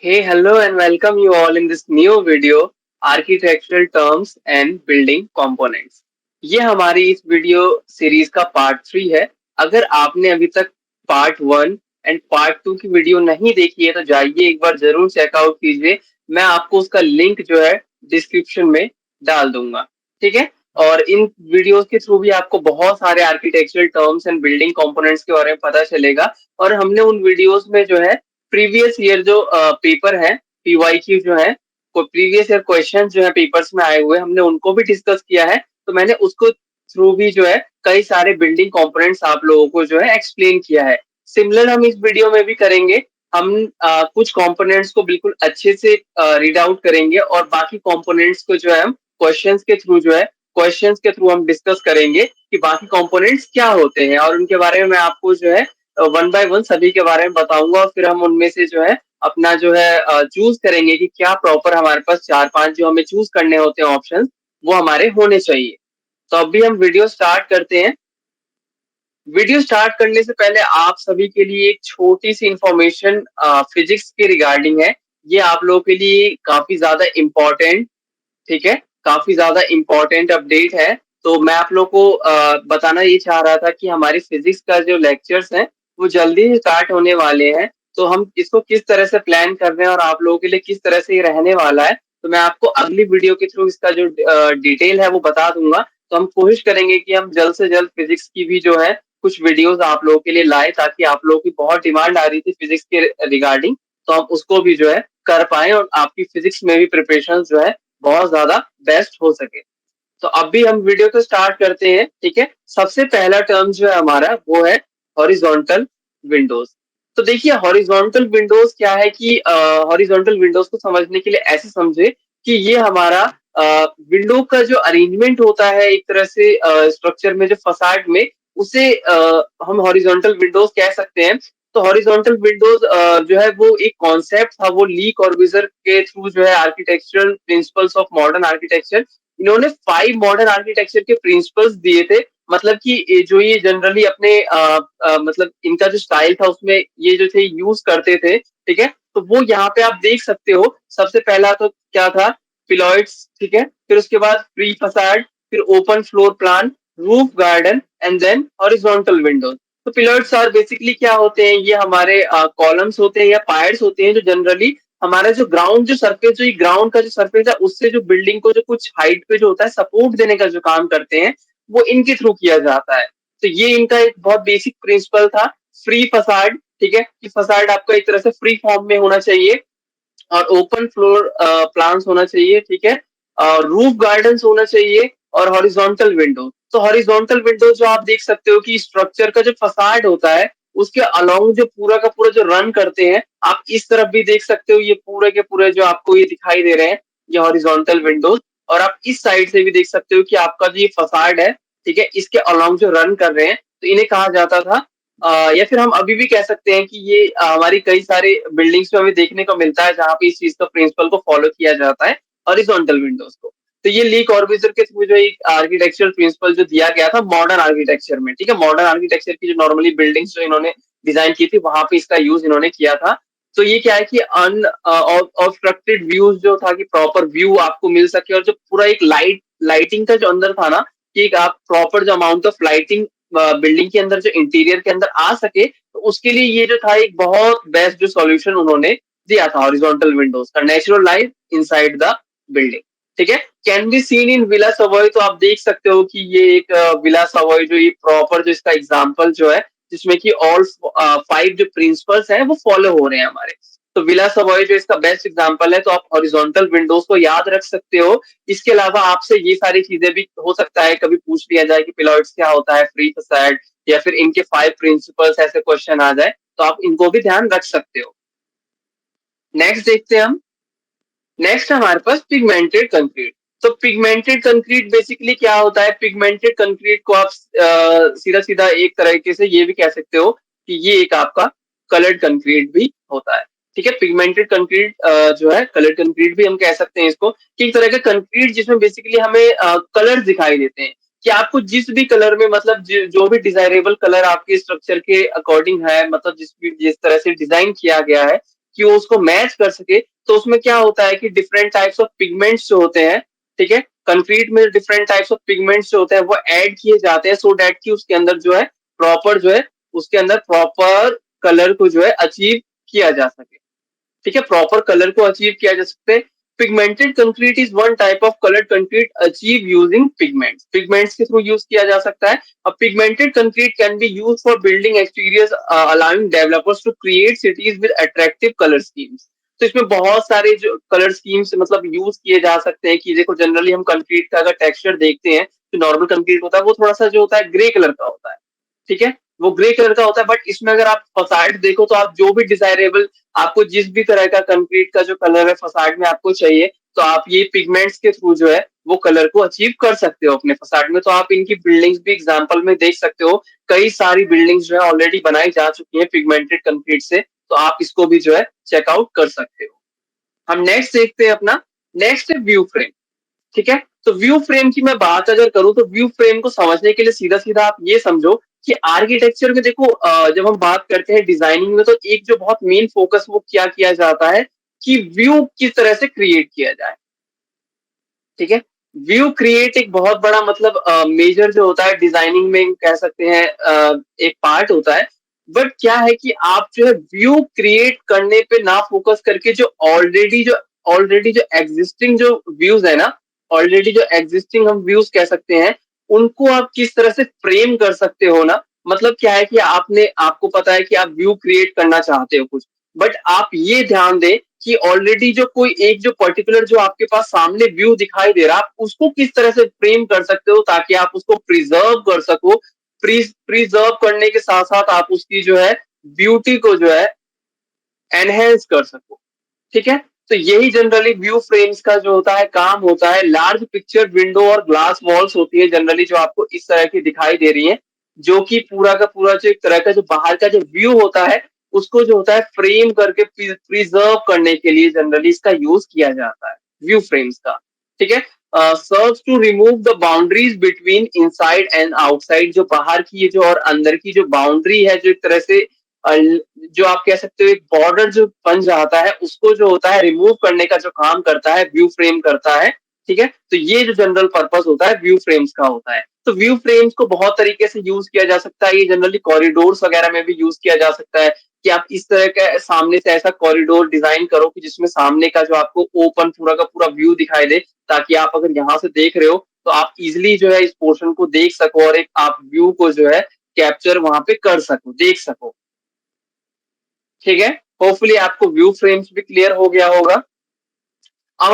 Hey, hello, and welcome you all in this new video, Architectural Terms and Building Components. ये हमारी इस video series का part 3 है। अगर आपने अभी तक पार्ट 1 एंड पार्ट 2 की वीडियो नहीं देखी है तो जाइए एक बार जरूर चेकआउट कीजिए। मैं आपको उसका लिंक जो है डिस्क्रिप्शन में डाल दूंगा। ठीक है। और इन वीडियोस के थ्रू भी आपको बहुत सारे architectural terms and building components के बारे में पता चलेगा। और हमने उन वीडियोस में जो है प्रीवियस ईयर जो पेपर है, पीवाईक्यू जो है, प्रीवियस ईयर क्वेश्चन जो है पेपर्स में आए हुए, हमने उनको भी डिस्कस किया है। तो मैंने उसको थ्रू भी जो है कई सारे बिल्डिंग कंपोनेंट्स आप लोगों को जो है एक्सप्लेन किया है। सिमिलर हम इस वीडियो में भी करेंगे। हम कुछ कंपोनेंट्स को बिल्कुल अच्छे से रीड आउट करेंगे और बाकी कंपोनेंट्स को जो है हम क्वेश्चंस के थ्रू हम डिस्कस करेंगे कि बाकी कंपोनेंट्स क्या होते हैं, और उनके बारे में मैं आपको जो है वन बाय वन सभी के बारे में बताऊंगा। और फिर हम उनमें से जो है अपना जो है चूज करेंगे कि क्या प्रॉपर हमारे पास 4-5 जो हमें चूज करने होते हैं ऑप्शन, वो हमारे होने चाहिए। तो अभी हम वीडियो स्टार्ट करते हैं। वीडियो स्टार्ट करने से पहले आप सभी के लिए एक छोटी सी इंफॉर्मेशन फिजिक्स के रिगार्डिंग है। ये आप लोगों के लिए काफी ज्यादा इम्पोर्टेंट, ठीक है, काफी ज्यादा इम्पोर्टेंट अपडेट है। तो मैं आप लोग को बताना ये चाह रहा था कि हमारी फिजिक्स का जो लेक्चर्स हैं वो जल्दी ही स्टार्ट होने वाले हैं। तो हम इसको किस तरह से प्लान कर रहे हैं और आप लोगों के लिए किस तरह से ये रहने वाला है, तो मैं आपको अगली वीडियो के थ्रू इसका जो डिटेल है वो बता दूंगा। तो हम कोशिश करेंगे कि हम जल्द से जल्द फिजिक्स की भी जो है कुछ वीडियोस आप लोगों के लिए लाए, ताकि आप लोगों की बहुत डिमांड आ रही थी फिजिक्स के रिगार्डिंग, तो हम उसको भी जो है कर पाए और आपकी फिजिक्स में भी प्रिपरेशन जो है बहुत ज्यादा बेस्ट हो सके। तो अभी हम वीडियो को स्टार्ट करते हैं। ठीक है। सबसे पहला टर्म जो है हमारा वो है हॉरिजॉन्टल विंडोज। तो देखिए हॉरिजॉन्टल विंडोज क्या है कि हॉरिजॉन्टल विंडोज को समझने के लिए ऐसे समझे कि ये हमारा विंडो का जो अरेंजमेंट होता है एक तरह से स्ट्रक्चर में, जो फसाड में, उसे हम हॉरिजॉन्टल विंडोज कह सकते हैं। तो हॉरिजॉन्टल विंडोज जो है वो एक कॉन्सेप्ट था, वो ली कॉर्बुज़ियर के थ्रू जो है architectural principles of modern architecture, इन्होंने 5 मॉडर्न आर्किटेक्चर के प्रिंसिपल्स दिए थे। मतलब कि जो ये जनरली अपने मतलब इनका जो स्टाइल था उसमें ये जो थे यूज करते थे। ठीक है। तो वो यहाँ पे आप देख सकते हो। सबसे पहला तो क्या था, पिलॉइड्स। ठीक है। फिर उसके बाद फ्री फसाड, फिर open floor plan, roof garden and then horizontal windows. तो पिलर्स आर बेसिकली क्या होते हैं, ये हमारे कॉलम्स होते हैं या पायर्स होते हैं, जो जनरली हमारा जो ग्राउंड जो सरफेस, जो ग्राउंड का जो सरफेस है उससे जो बिल्डिंग को जो कुछ हाइट पे जो होता है सपोर्ट देने का जो काम करते हैं, वो इनके थ्रू किया जाता है। तो ये इनका एक बहुत बेसिक प्रिंसिपल था। फ्री फसाड, ठीक है, कि फसाड आपका एक तरह से फ्री फॉर्म में होना चाहिए, और ओपन फ्लोर प्लांट्स होना चाहिए। ठीक है। रूफ गार्डन्स होना चाहिए, और हॉरिजॉन्टल विंडो। तो हॉरिजॉन्टल विंडो जो आप देख सकते हो कि स्ट्रक्चर का जो फसाड होता है उसके अलोंग जो पूरा का पूरा जो रन करते हैं, आप इस तरफ भी देख सकते हो, ये पूरे के पूरे जो आपको ये दिखाई दे रहे हैं, ये हॉरिजॉन्टल विंडोज। और आप इस साइड से भी देख सकते हो कि आपका जो ये फसाड है, ठीक है, इसके अलोंग जो रन कर रहे हैं, तो इन्हें कहा जाता था या फिर हम अभी भी कह सकते हैं कि ये हमारी कई सारे बिल्डिंग्स में हमें देखने को मिलता है जहाँ पे इस चीज का प्रिंसिपल को फॉलो किया जाता है, हॉरिजॉन्टल विंडोज को। तो ये ली कॉर्बुज़ियर के थ्रू जो एक आर्किटेक्चरल प्रिंसिपल जो दिया गया था मॉडर्न आर्किटेक्चर में। ठीक है। मॉडर्न आर्किटेक्चर की जो नॉर्मली बिल्डिंग्स जो इन्होंने डिजाइन की थी वहां पे इसका यूज इन्होंने किया था। तो ये क्या है कि अनऑब्स्ट्रक्टेड व्यूज जो था, कि प्रॉपर व्यू आपको मिल सके, और जो पूरा एक लाइटिंग का जो अंदर था ना, कि एक आप प्रॉपर जो अमाउंट ऑफ लाइटिंग बिल्डिंग के अंदर जो इंटीरियर के अंदर आ सके, तो उसके लिए ये जो था एक बहुत बेस्ट जो सॉल्यूशन उन्होंने दिया था हॉरिजॉन्टल विंडोज का, natural light inside the building. ठीक है। Can be seen in villa Savoy. तो आप देख सकते हो कि ये एक विला सवॉय जो ये प्रॉपर जो इसका एग्जांपल जो है, जिसमें कि ऑल 5 जो प्रिंसिपल्स हैं वो फॉलो हो रहे हैं हमारे। तो विला सवॉय जो इसका बेस्ट एग्जांपल है, तो आप हॉरिजॉन्टल विंडोज को याद रख सकते हो। इसके अलावा आपसे ये सारी चीजें भी हो सकता है कभी पूछ लिया जाए कि पिलॉइड्स क्या होता है, फ्री फसाड, या फिर इनके 5 प्रिंसिपल्स, ऐसे क्वेश्चन आ जाए, तो आप इनको भी ध्यान रख सकते हो। नेक्स्ट देखते हैं हम। नेक्स्ट हमारे पास पिगमेंटेड कंक्रीट। तो पिगमेंटेड कंक्रीट बेसिकली क्या होता है, पिगमेंटेड कंक्रीट को आप सीधा सीधा एक तरीके से ये भी कह सकते हो कि ये एक आपका कलर्ड कंक्रीट भी होता है। ठीक है। पिगमेंटेड कंक्रीट जो है, कलर्ड कंक्रीट भी हम कह सकते हैं इसको, कि एक तरह का कंक्रीट जिसमें बेसिकली हमें कलर दिखाई देते हैं, कि आपको जिस भी कलर में, मतलब जो भी डिजायरेबल कलर आपके स्ट्रक्चर के अकॉर्डिंग है, मतलब जिस तरह से डिजाइन किया गया है, कि वो उसको मैच कर सके, तो उसमें क्या होता है कि डिफरेंट टाइप्स ऑफ पिगमेंट्स जो होते हैं, ठीक है, कंक्रीट में डिफरेंट टाइप्स ऑफ पिगमेंट्स जो होते हैं वो ऐड किए जाते हैं, सो डैट कि उसके अंदर जो है प्रॉपर जो है उसके अंदर प्रॉपर कलर को जो है अचीव किया जा सके, ठीक है, प्रॉपर कलर को अचीव किया जा सकता है। Pigmented concrete is one type of coloured concrete achieve using pigments, pigments के थ्रू यूज किया जा सकता है। अब pigmented concrete can be use for building exteriors allowing developers to create cities with attractive colour schemes. तो इसमें बहुत सारे जो कलर स्कीम्स मतलब यूज किए जा सकते हैं कि देखो जनरली हम कंक्रीट का अगर टेक्सचर देखते हैं तो नॉर्मल कंक्रीट होता है वो थोड़ा सा जो होता है ग्रे कलर का होता है, ठीक है, वो ग्रे कलर का होता है, बट इसमें अगर आप फसाड देखो तो आप जो भी डिजायरेबल आपको जिस भी तरह का कंक्रीट का जो कलर है फसाड में आपको चाहिए, तो आप ये पिगमेंट्स के थ्रू जो है वो कलर को अचीव कर सकते हो अपने फसाड में। तो आप इनकी बिल्डिंग्स भी एग्जांपल में देख सकते हो, कई सारी बिल्डिंग्स जो है ऑलरेडी बनाई जा चुकी है पिगमेंटेड कंक्रीट से, तो आप इसको भी जो है चेकआउट कर सकते हो। हम नेक्स्ट देखते हैं अपना, नेक्स्ट है व्यू फ्रेम, ठीक है। तो व्यू फ्रेम की मैं बात अगर करूं तो व्यू फ्रेम को समझने के लिए सीधा सीधा आप ये समझो कि आर्किटेक्चर में देखो जब हम बात करते हैं डिजाइनिंग में तो एक जो बहुत मेन फोकस वो क्या किया जाता है कि व्यू किस तरह से क्रिएट किया जाए, ठीक है। व्यू क्रिएट एक बहुत बड़ा मतलब मेजर जो होता है डिजाइनिंग में कह सकते हैं एक पार्ट होता है। बट क्या है कि आप जो है व्यू क्रिएट करने पे ना फोकस करके जो एग्जिस्टिंग जो व्यूज है ना, ऑलरेडी जो एग्जिस्टिंग हम व्यूज कह सकते हैं, उनको आप किस तरह से फ्रेम कर सकते हो ना। मतलब क्या है कि आपको पता है कि आप व्यू क्रिएट करना चाहते हो कुछ, बट आप ये ध्यान दें कि ऑलरेडी जो कोई एक जो पर्टिकुलर जो आपके पास सामने व्यू दिखाई दे रहा है, आप उसको किस तरह से फ्रेम कर सकते हो ताकि आप उसको प्रिजर्व कर सको। प्रिजर्व करने के साथ साथ आप उसकी जो है ब्यूटी को जो है एनहेंस कर सको, ठीक है। तो यही जनरली व्यू फ्रेम्स का जो होता है काम होता है। लार्ज पिक्चर विंडो और ग्लास वॉल्स होती है जनरली जो आपको इस तरह की दिखाई दे रही है, जो कि पूरा का पूरा जो एक तरह का जो बाहर का जो व्यू होता है उसको जो होता है फ्रेम करके प्रिजर्व करने के लिए जनरली इसका यूज किया जाता है व्यू फ्रेम्स का, ठीक है। Serves to remove the boundaries between inside and outside, जो बाहर की जो और अंदर की जो बाउंड्री है जो एक तरह से जो आप कह सकते हो एक बॉर्डर जो बन जाता है उसको जो होता है रिमूव करने का जो काम करता है व्यू फ्रेम करता है, ठीक है। तो ये जो जनरल पर्पस होता है व्यू फ्रेम्स का होता है। तो व्यू फ्रेम्स को बहुत तरीके से यूज किया जा सकता है, ये जनरली कॉरिडोर्स वगैरह में भी यूज किया जा सकता है कि आप इस तरह का सामने से ऐसा कॉरिडोर डिजाइन करो कि जिसमें सामने का जो आपको ओपन पूरा का पूरा व्यू दिखाई दे, ताकि आप अगर यहाँ से देख रहे हो तो आप इजिली जो है इस पोर्शन को देख सको और एक आप व्यू को जो है कैप्चर वहां पे कर सको, देख सको, ठीक है। होपफुली आपको व्यू फ्रेम्स भी क्लियर हो गया होगा। अब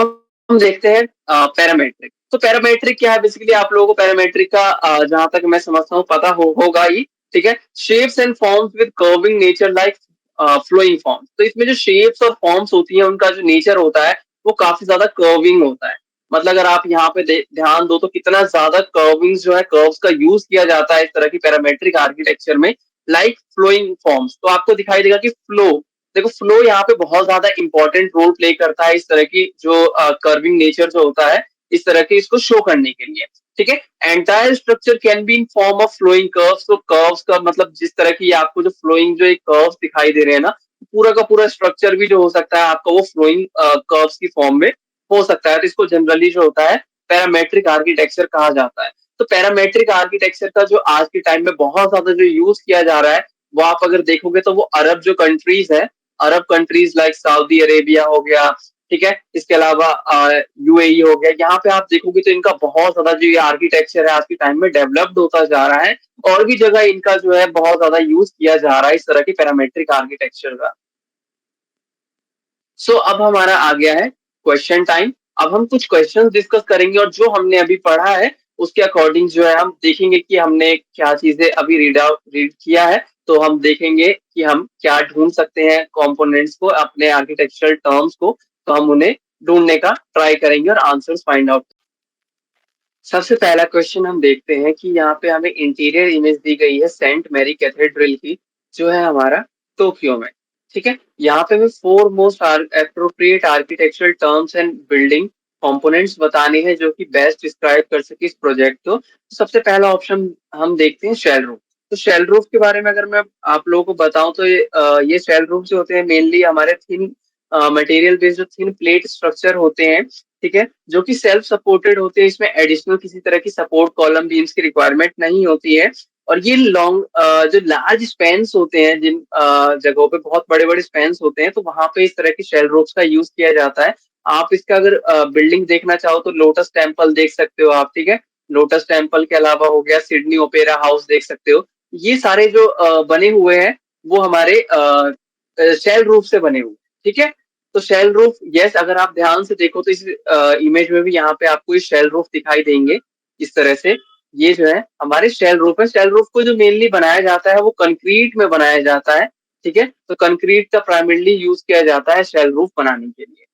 हम देखते हैं पैरामेट्रिक। तो पैरामेट्रिक क्या है, बेसिकली आप लोगों को पैरामेट्रिक का जहां तक मैं समझता हूँ पता होगा ही, ठीक है। Shapes and forms with curving nature like flowing forms. तो इसमें जो शेप्स और फॉर्म्स होती हैं उनका जो नेचर होता है वो काफी ज्यादा कर्विंग होता है। मतलब अगर आप यहाँ पे ध्यान दो तो कितना ज्यादा कर्विंग जो है कर्व्स का यूज किया जाता है इस तरह की पैरामेट्रिक आर्किटेक्चर में, लाइक फ्लोइंग फॉर्म्स। तो आपको दिखाई देगा कि फ्लो, देखो फ्लो यहाँ पे बहुत ज्यादा इंपॉर्टेंट रोल प्ले करता है इस तरह की जो कर्विंग नेचर जो होता है इस तरह के इसको शो करने के लिए, ठीक है। Entire structure can be in form of flowing curves. तो कर्व्स का मतलब जिस तरह की आपको जो फ्लोइंग जो एक कर्व्स दिखाई दे रहे हैं ना, पूरा का पूरा स्ट्रक्चर भी जो हो सकता है आपका वो फ्लोइंग कर्व्स की फॉर्म में हो सकता है। तो इसको जनरली जो होता है पैरामेट्रिक आर्किटेक्चर कहा जाता है। तो पैरामेट्रिक आर्किटेक्चर का जो आज के टाइम में बहुत ज्यादा जो यूज किया जा रहा है वो आप अगर देखोगे तो वो अरब जो कंट्रीज है, अरब कंट्रीज लाइक सऊदी अरेबिया हो गया, ठीक है, इसके अलावा यूएई हो गया, यहाँ पे आप देखोगे तो इनका बहुत ज्यादा जो ये आर्किटेक्चर है आज के टाइम में डेवलप्ड होता जा रहा है। और भी जगह इनका जो है बहुत ज्यादा यूज किया जा रहा है इस तरह की पैरामेट्रिक आर्किटेक्चर का। सो अब हमारा आ गया है क्वेश्चन टाइम। अब हम कुछ क्वेश्चन डिस्कस करेंगे और जो हमने अभी पढ़ा है उसके अकॉर्डिंग जो है हम देखेंगे कि हमने क्या चीजें अभी रीड किया है। तो हम देखेंगे कि हम क्या ढूंढ सकते हैं कंपोनेंट्स को, अपने आर्किटेक्चरल टर्म्स को, तो हम उन्हें ढूंढने का ट्राई करेंगे और आंसर्स फाइंड आउट। सबसे पहला क्वेश्चन हम देखते हैं कि यहाँ पे हमें इंटीरियर इमेज दी गई है सेंट मैरी कैथेड्रल की, जो है हमारा टोक्यो में, ठीक है। यहाँ पे हमें four most appropriate architectural terms and building components बताने हैं जो कि बेस्ट डिस्क्राइब कर सके इस प्रोजेक्ट को। सबसे पहला ऑप्शन हम देखते हैं शेल रूफ। तो शेल रूफ के बारे में अगर मैं आप लोगों को बताऊं तो ये शेल रूफ जो होते हैं मेनली हमारे थिन मटेरियल बेस्ड जो थिन प्लेट स्ट्रक्चर होते हैं, ठीक है, जो कि सेल्फ सपोर्टेड होते हैं। इसमें एडिशनल किसी तरह की सपोर्ट कॉलम बीम्स की रिक्वायरमेंट नहीं होती है। और ये लॉन्ग जो लार्ज स्पैन्स होते हैं, जिन जगहों पे बहुत बड़े बड़े स्पैन्स होते हैं, तो वहां पे इस तरह की शेल रूफ्स का यूज किया जाता है। आप इसका अगर बिल्डिंग देखना चाहो तो लोटस टेम्पल देख सकते हो आप, ठीक है। लोटस टेम्पल के अलावा हो गया सिडनी ओपेरा हाउस देख सकते हो। ये सारे जो बने हुए हैं वो हमारे शेल रूफ से बने हुए, ठीक है। तो शेल रूफ, यस, अगर आप ध्यान से देखो तो इस इमेज में भी यहाँ पे आपको ये शेल रूफ दिखाई देंगे इस तरह से। ये जो है हमारे शेल रूफ है। शेल रूफ को जो मेनली बनाया जाता है वो कंक्रीट में बनाया जाता है, ठीक है। तो कंक्रीट का प्राइमरली यूज किया जाता है शेल रूफ बनाने के लिए।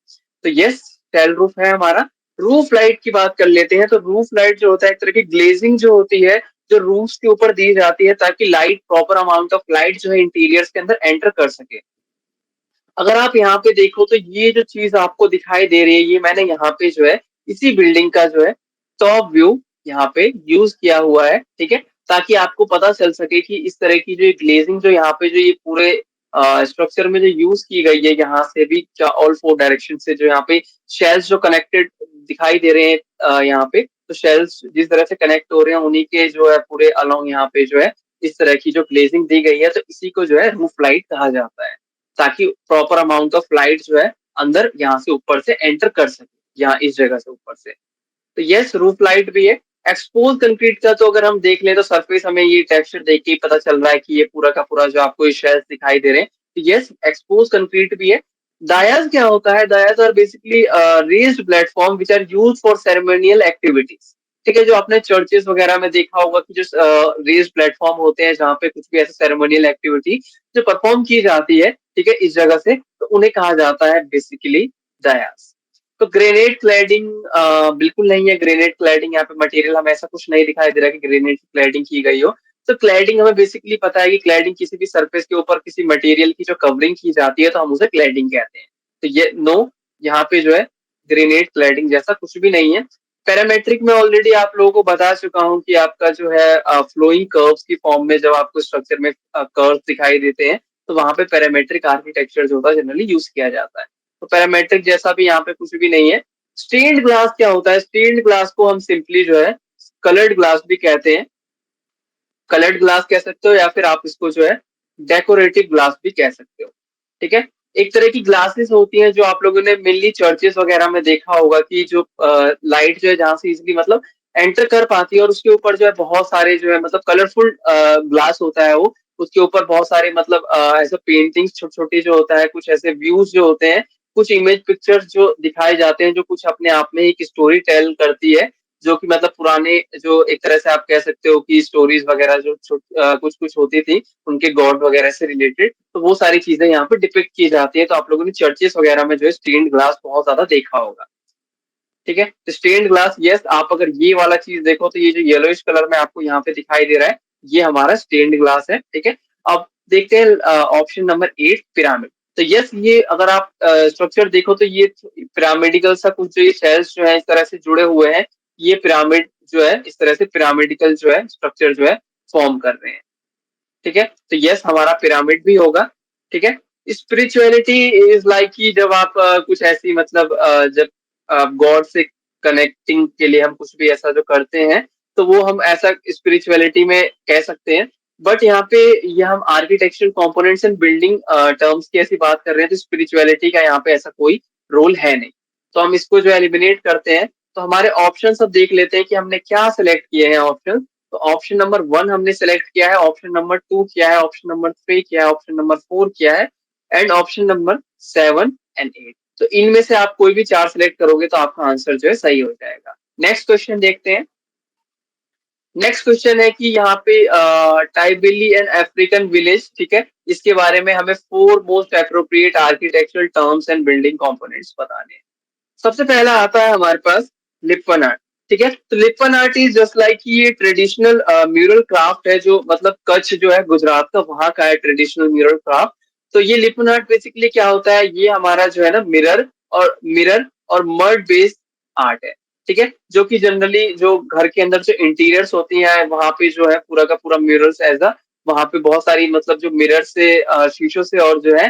तो यस, शेल रूफ है हमारा। रूफ लाइट की बात कर लेते हैं। तो रूफ लाइट जो होता है एक तरह की ग्लेजिंग जो होती है, जो रूफ के ऊपर दी जाती है ताकि light, proper amount of light जो है इंटीरियर्स के अंदर एंटर कर सके। अगर आप यहाँ पे देखो तो ये जो चीज आपको दिखाई दे रही है, ये मैंने यहाँ पे जो है इसी बिल्डिंग का जो है टॉप व्यू यहाँ पे यूज किया हुआ है, ठीक है, ताकि आपको पता चल सके कि इस तरह की जो ग्लेजिंग जो यहाँ पे जो ये पूरे स्ट्रक्चर में जो यूज की गई है, यहाँ से भी ऑल फोर डायरेक्शन से जो यहाँ पे शेल्स जो कनेक्टेड दिखाई दे रहे हैं यहाँ पे, तो शेल्स जिस तरह से कनेक्ट हो रहे हैं उन्हीं के जो है पूरे अलोंग यहाँ पे जो है इस तरह की जो ग्लेजिंग दी गई है, तो इसी को जो है रूफ लाइट कहा जाता है, ताकि प्रॉपर अमाउंट ऑफ लाइट जो है अंदर यहाँ से ऊपर से एंटर कर सके, यहाँ इस जगह से ऊपर से। तो यस, रूफ लाइट भी है। एक्सपोज कंक्रीट का तो अगर हम देख लें तो सरफेस हमें ये टेक्सचर देख के ही पता चल रहा है कि ये पूरा का पूरा जो आपको ये शेल्स दिखाई दे रहे हैं, तो यस, एक्सपोज कंक्रीट भी है। डायाज क्या होता है? Daises are basically raised platform which are used for ceremonial activities, ठीक है। जो आपने चर्चेस वगैरह में देखा होगा कि जो रेज्ड प्लेटफॉर्म होते हैं जहाँ पे कुछ भी ऐसा सेरेमोनियल एक्टिविटी जो परफॉर्म की जाती है, ठीक है, इस जगह से, तो उन्हें कहा जाता है बेसिकली डायाज। तो ग्रेनाइट क्लैडिंग बिल्कुल नहीं है। ग्रेनाइट क्लैडिंग यहाँ पे मटेरियल हमें ऐसा कुछ नहीं दिखाई दे रहा कि ग्रेनाइट क्लैडिंग की गई हो। तो क्लैडिंग हमें बेसिकली पता है कि क्लैडिंग किसी भी सरफेस के ऊपर किसी मटेरियल की जो कवरिंग की जाती है तो हम उसे क्लैडिंग कहते हैं। तो ये नो, यहाँ पे जो है ग्रेनाइट क्लैडिंग जैसा कुछ भी नहीं है। पैरामेट्रिक में ऑलरेडी आप लोगों को बता चुका हूँ कि आपका जो है फ्लोइंग कर्व्स की फॉर्म में जब आपको स्ट्रक्चर में कर्व्स दिखाई देते हैं तो वहां पे पैरामेट्रिक आर्किटेक्चर जो होता है जनरली यूज किया जाता है। तो पैरामेट्रिक जैसा भी यहाँ पे कुछ भी नहीं है। स्टेन्ड ग्लास क्या होता है? स्टेन्ड ग्लास को हम सिंपली जो है कलर्ड ग्लास भी कहते हैं, कलर्ड ग्लास कह सकते हो, या फिर आप इसको जो है डेकोरेटिव ग्लास भी कह सकते हो, ठीक है। एक तरह की ग्लासेस होती हैं जो आप लोगों ने मेनली चर्चेस वगैरह में देखा होगा कि जो लाइट जो है जहां से इजिली मतलब एंटर कर पाती है, और उसके ऊपर जो है बहुत सारे जो है मतलब कलरफुल ग्लास होता है वो, उसके ऊपर बहुत सारे मतलब ऐसे पेंटिंग्स छोटे छोटे जो होता है, कुछ ऐसे व्यूज जो होते हैं, कुछ इमेज पिक्चर्स जो दिखाए जाते हैं जो कुछ अपने आप में एक स्टोरी टेल करती है, जो कि मतलब पुराने जो एक तरह से आप कह सकते हो कि स्टोरीज वगैरह जो कुछ कुछ होती थी उनके गॉड वगैरह से रिलेटेड, तो वो सारी चीजें यहाँ पे डिपिक्ट की जाती है। तो आप लोगों ने चर्चेस वगैरह में जो है स्टेन्ड ग्लास बहुत ज्यादा देखा होगा, ठीक है। तो स्टेन्ड ग्लास, यस, आप अगर ये वाला चीज देखो तो ये जो येलोइश कलर में आपको यहाँ पे दिखाई दे रहा है, ये हमारा स्टेन्ड ग्लास है, ठीक है। अब देखते हैं ऑप्शन नंबर 8, पिरामिड। तो यस, ये अगर आप स्ट्रक्चर देखो तो ये पिरामिडिकल सा कुछ जो ये शेल्स जो है इस तरह से जुड़े हुए हैं, ये पिरामिड जो है इस तरह से पिरामिडिकल जो है स्ट्रक्चर जो है फॉर्म कर रहे हैं, ठीक है। तो यस, हमारा पिरामिड भी होगा, ठीक है। स्पिरिचुअलिटी इज लाइक कि जब आप कुछ ऐसी मतलब जब गॉड से कनेक्टिंग के लिए हम कुछ भी ऐसा जो करते हैं तो वो हम ऐसा स्पिरिचुअलिटी में कह सकते हैं। बट यहाँ पे ये हम architectural components and building terms की ऐसी बात कर रहे हैं, तो स्पिरिचुअलिटी का यहाँ पे ऐसा कोई रोल है नहीं। तो हम इसको जो एलिमिनेट करते हैं। तो हमारे ऑप्शन अब देख लेते हैं कि हमने क्या सिलेक्ट किए हैं ऑप्शन। तो ऑप्शन नंबर 1 हमने सेलेक्ट किया है, ऑप्शन नंबर 2 किया है, ऑप्शन नंबर 3 किया है, ऑप्शन नंबर 4 किया है, एंड ऑप्शन नंबर 7 एंड 8। तो इनमें से आप कोई भी 4 सिलेक्ट करोगे तो आपका आंसर जो है सही हो जाएगा। नेक्स्ट क्वेश्चन देखते हैं। नेक्स्ट क्वेश्चन है कि यहाँ पे टाइबिली एंड अफ्रीकन विलेज, ठीक है, इसके बारे में हमें 4 most appropriate architectural terms and building components बताने हैं। सबसे पहला आता है हमारे पास लिप्पन आर्ट, ठीक है। तो Lippan art is just like ये ट्रेडिशनल म्यूरल क्राफ्ट है, जो मतलब कच्छ जो है गुजरात का, वहां का है ट्रेडिशनल म्यूरल क्राफ्ट। तो ये लिप्पन आर्ट बेसिकली क्या होता है, ये हमारा जो है ना मिरर और मर्ड बेस्ड आर्ट है, ठीक है, जो कि जनरली जो घर के अंदर जो इंटीरियर्स होती हैं वहां पे जो है पूरा का पूरा म्यूरल्स एज अ वहां पे बहुत सारी मतलब जो मिरर से शीशों से और जो है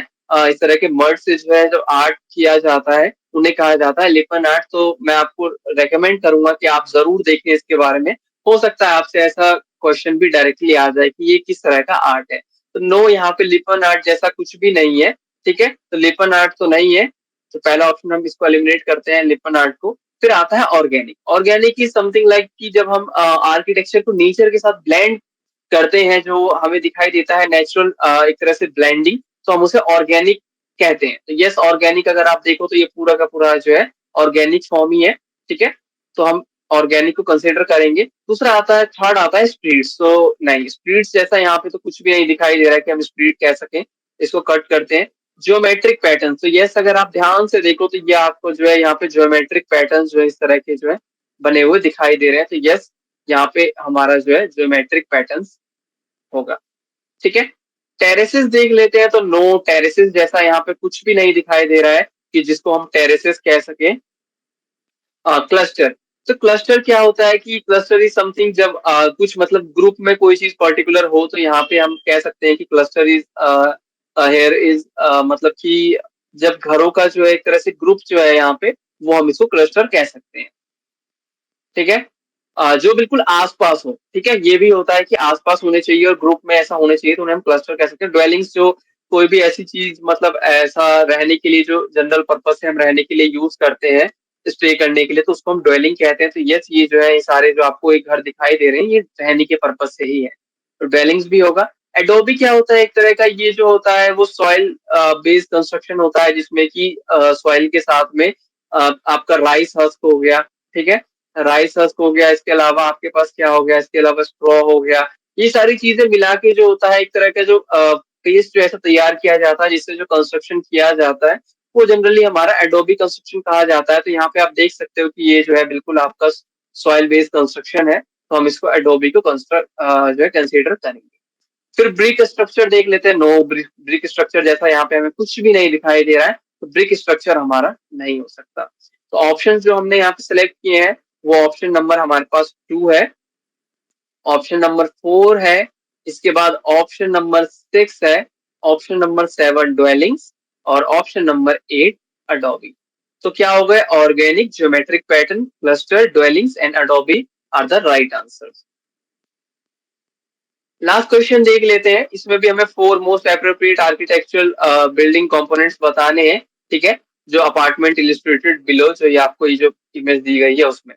इस तरह के मड से जो है जो आर्ट किया जाता है उन्हें कहा जाता है लिपन आर्ट। तो मैं आपको रेकमेंड करूंगा कि आप जरूर देखें इसके बारे में। हो सकता है आपसे ऐसा क्वेश्चन भी डायरेक्टली आ जाए कि ये किस तरह का आर्ट है। तो नो, यहाँ पे लिपन आर्ट जैसा कुछ भी नहीं है। ठीक है, तो लिपन आर्ट तो नहीं है। तो पहला ऑप्शन हम इसको एलिमिनेट करते हैं लिपन आर्ट को। फिर आता है organic. Organic is something like कि जब हम आर्किटेक्चर को नेचर के साथ ब्लेंड करते हैं, जो हमें दिखाई देता है नेचुरल एक तरह से ब्लेंडिंग, तो हम उसे ऑर्गेनिक कहते हैं। तो यस, ऑर्गेनिक अगर आप देखो तो ये पूरा का पूरा जो है ऑर्गेनिक फॉर्म ही है। ठीक है, तो हम ऑर्गेनिक को कंसिडर करेंगे। दूसरा आता है, थर्ड आता है स्ट्रीट्स। तो नहीं, स्ट्रीट्स जैसा यहाँ पे तो कुछ भी नहीं दिखाई दे रहा है कि हम स्ट्रीट कह सकें। इसको कट करते हैं। ज्योमेट्रिक पैटर्न, तो यस अगर आप ध्यान से देखो तो ये आपको जो है यहाँ पे ज्योमेट्रिक पैटर्न जो है इस तरह के जो है बने हुए दिखाई दे रहे हैं। तो यस, यहाँ पे हमारा जो है ज्योमेट्रिक पैटर्न होगा। ठीक है, टेरेसेस देख लेते हैं। तो नो, टेरेसेस जैसा यहाँ पे कुछ भी नहीं दिखाई दे रहा है कि जिसको हम टेरेसेस कह सके। क्लस्टर, तो क्लस्टर क्या होता है कि क्लस्टर इज समथिंग जब कुछ मतलब ग्रुप में कोई चीज पर्टिकुलर हो, तो यहाँ पे हम कह सकते हैं कि क्लस्टर इज हेयर इज मतलब कि जब घरों का जो है एक तरह से ग्रुप जो है यहाँ पे, वो हम इसको क्लस्टर कह सकते हैं। ठीक है, जो बिल्कुल आसपास हो। ठीक है, ये भी होता है कि आसपास होने चाहिए और ग्रुप में ऐसा होने चाहिए, तो उन्हें हम क्लस्टर कह सकते हैं। ड्वेलिंग्स, जो कोई भी ऐसी चीज मतलब ऐसा रहने के लिए जो जनरल पर्पज से हम रहने के लिए यूज करते हैं, स्टे करने के लिए, तो उसको हम ड्वेलिंग कहते हैं। तो यस, ये जो है ये सारे जो आपको एक घर दिखाई दे रहे हैं ये रहने के पर्पज से ही है। तो ड्वेलिंग्स भी होगा। एडोबी क्या होता है, एक तरह का ये जो होता है वो सॉइल बेस्ड कंस्ट्रक्शन होता है, जिसमें कि सॉइल के साथ में आपका राइस हस्क हो गया। ठीक है, राइस हस्क हो गया, इसके अलावा आपके पास क्या हो गया, इसके अलावा स्ट्रॉ हो गया। ये सारी चीजें मिला के जो होता है एक तरह का जो पेस्ट जो ऐसा तैयार किया जाता है जिससे जो कंस्ट्रक्शन किया जाता है, वो जनरली हमारा एडोबी कंस्ट्रक्शन कहा जाता है। तो यहाँ पे आप देख सकते हो कि ये जो है बिल्कुल आपका सॉइल बेस्ड कंस्ट्रक्शन है, तो हम इसको एडोबी को कंस्ट्रक्ट जो है कंसिडर करेंगे। फिर ब्रिक स्ट्रक्चर देख लेते हैं। नो, ब्रिक स्ट्रक्चर जैसा यहाँ पे हमें कुछ भी नहीं दिखाई दे रहा है, तो ब्रिक स्ट्रक्चर हमारा नहीं हो सकता। तो ऑप्शन जो हमने यहाँ पे सिलेक्ट किए हैं वो ऑप्शन नंबर हमारे पास 2 है, ऑप्शन नंबर 4 है, इसके बाद ऑप्शन नंबर 6 है, ऑप्शन नंबर 7 ड्वेलिंग्स, और ऑप्शन नंबर 8 अडोबी। तो क्या हो गए, organic, geometric pattern, cluster, dwellings and adobe are the right answers. Last question देख लेते हैं। इसमें भी हमें 4 most appropriate architectural building components बताने हैं। ठीक है, जो अपार्टमेंट इलिस्ट्रेटेड बिलो, जो ये आपको ये जो इमेज दी गई है उसमें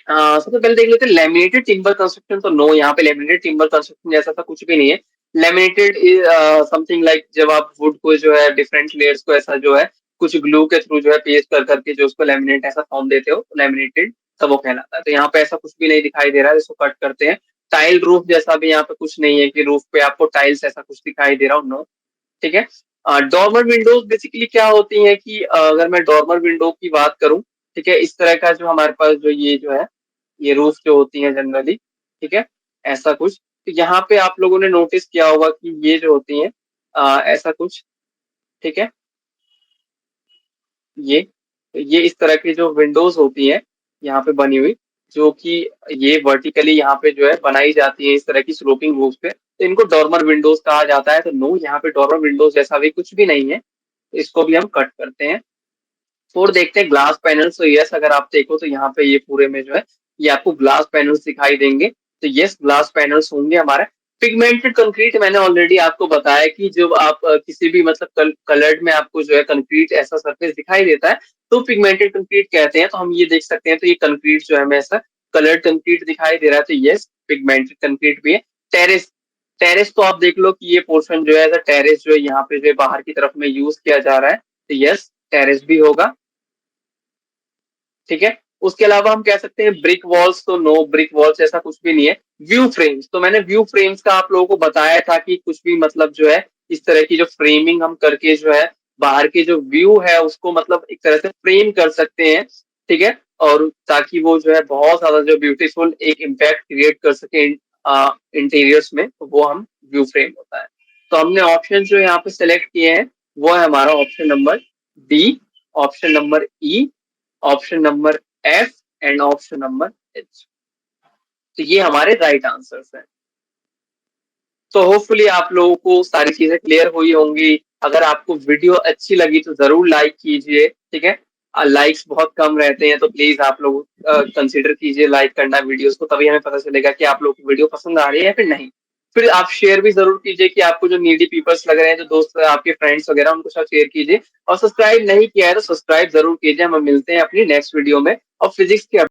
सबसे पहले देख लेते हैं लेमिनेटेड टिम्बर कंस्ट्रक्शन। तो नो, यहाँ पे लेमिनेटेड टिम्बर कंस्ट्रक्शन जैसा था कुछ भी नहीं है। लेमिनेटेड इज समथिंग लाइक जब आप वुड को जो है डिफरेंट लेयर्स को ऐसा जो है कुछ ग्लू के थ्रू जो है पेस्ट कर करके जो उसको लेमिनेट ऐसा फॉर्म देते हो, लेमिनेटेड, तब वो कहलाता है। तो यहाँ पे ऐसा कुछ भी नहीं दिखाई दे रहा है, इसको कट करते हैं। टाइल रूफ जैसा भी यहाँ पे कुछ नहीं है कि रूफ पे आपको टाइल्स ऐसा कुछ दिखाई दे रहा हो, नो। ठीक है, डॉर्मर विंडोज बेसिकली क्या होती है कि अगर मैं डॉर्मर विंडो की बात करूं, ठीक है, इस तरह का जो हमारे पास जो ये जो है ये रूफ जो होती है जनरली, ठीक है, ऐसा कुछ। तो यहाँ पे आप लोगों ने नोटिस किया होगा कि ये जो होती है ऐसा कुछ। ठीक है, ये इस तरह की जो विंडोज होती है यहाँ पे बनी हुई, जो कि ये वर्टिकली यहाँ पे जो है बनाई जाती है इस तरह की स्लोपिंग रूफ पे, तो इनको डॉर्मर विंडोज कहा जाता है। तो नो, यहाँ पे डॉर्मर विंडोज जैसा भी कुछ भी नहीं है, तो इसको भी हम कट करते हैं। फोर देखते हैं ग्लास पैनल्स। तो यस, अगर आप देखो तो यहाँ पे ये पूरे में जो है ये आपको ग्लास पैनल्स दिखाई देंगे। तो यस, ग्लास पैनल्स होंगे हमारे। पिगमेंटेड कंक्रीट मैंने ऑलरेडी आपको बताया कि जब आप किसी भी मतलब कलर्ड में आपको जो है कंक्रीट ऐसा सरफेस दिखाई देता है, तो पिगमेंटेड कंक्रीट कहते हैं। तो हम ये देख सकते हैं, तो ये कंक्रीट जो है हमें ऐसा कलर्ड कंक्रीट दिखाई दे रहा है, तो यस, पिगमेंटेड कंक्रीट भी है। टेरेस, टेरेस तो आप देख लो कि ये पोर्शन जो है टेरेस जो है यहाँ पे जो है बाहर की तरफ में यूज किया जा रहा है, तो यस, टेरेस भी होगा। ठीक है, उसके अलावा हम कह सकते हैं ब्रिक वॉल्स। तो नो, ब्रिक वॉल्स ऐसा कुछ भी नहीं है। व्यू फ्रेम्स, तो मैंने व्यू फ्रेम्स का आप लोगों को बताया था कि कुछ भी मतलब जो है इस तरह की जो फ्रेमिंग हम करके जो है बाहर के जो व्यू है उसको मतलब एक तरह से फ्रेम कर सकते हैं। ठीक है, और ताकि वो जो है बहुत ज्यादा जो ब्यूटीफुल एक इम्पैक्ट क्रिएट कर सके इंटीरियर्स में, तो वो हम व्यू फ्रेम होता है। तो हमने ऑप्शन जो यहाँ पे सेलेक्ट किए हैं वो है हमारा option number D, option number E, option number F and option number H. तो ये हमारे राइट आंसर्स हैं। तो होपफुली आप लोगों को सारी चीजें क्लियर हुई होंगी। अगर आपको वीडियो अच्छी लगी तो जरूर लाइक कीजिए, ठीक है। लाइक्स बहुत कम रहते हैं तो प्लीज आप लोग कंसीडर कीजिए लाइक करना वीडियोस को, तभी हमें पता चलेगा कि आप लोग को वीडियो पसंद आ रही है या फिर नहीं। फिर आप शेयर भी जरूर कीजिए कि आपको जो नीडी पीपल्स लग रहे हैं, जो दोस्त आपके फ्रेंड्स वगैरह, उनको साथ शेयर कीजिए। और सब्सक्राइब नहीं किया है तो सब्सक्राइब जरूर कीजिए। हम मिलते हैं अपनी नेक्स्ट वीडियो में और फिजिक्स के